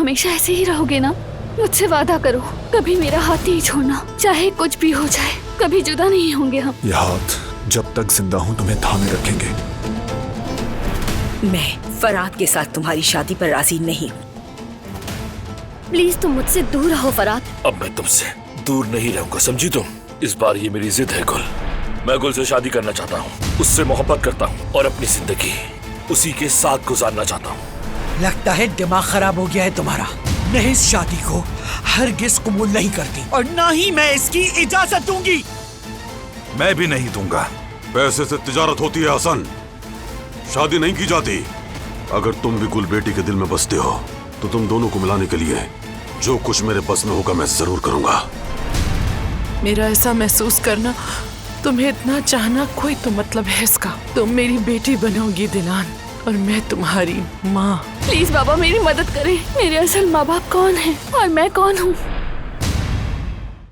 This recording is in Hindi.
हमेशा ऐसे ही रहोगे ना? मुझसे वादा करो, कभी मेरा हाथ नहीं छोड़ना, चाहे कुछ भी हो जाए, कभी जुदा नहीं होंगे हम। यह हाथ जब तक जिंदा हूँ तुम्हें थामे रखेंगे। मैं फराद के साथ तुम्हारी शादी पर राजी नहीं हूँ। प्लीज तुम मुझसे दूर रहो फराद। अब मैं तुमसे दूर नहीं रहूंगा, समझी तुम? इस बार ये मेरी जिद है गुल। मैं गुल से शादी करना चाहता हूँ, उससे मोहब्बत करता हूँ और अपनी जिंदगी उसी के साथ गुजारना चाहता हूँ। लगता है दिमाग खराब हो गया है तुम्हारा। मैं इस शादी को हरगिज कबूल नहीं करती और ना ही मैं इसकी इजाजत दूंगी। मैं भी नहीं दूंगा। पैसे से तिजारत होती है हसन, शादी नहीं की जाती। अगर तुम भी गुल बेटी के दिल में बसते हो तो तुम दोनों को मिलाने के लिए जो कुछ मेरे बस में होगा मैं जरूर करूंगा। मेरा ऐसा महसूस करना, तुम्हें इतना चाहना कोई तो मतलब है इसका। तुम मेरी बेटी बनोगी दिलान और मैं तुम्हारी माँ। प्लीज बाबा मेरी मदद करें। मेरे असल माँ बाप कौन है और मैं कौन हूँ?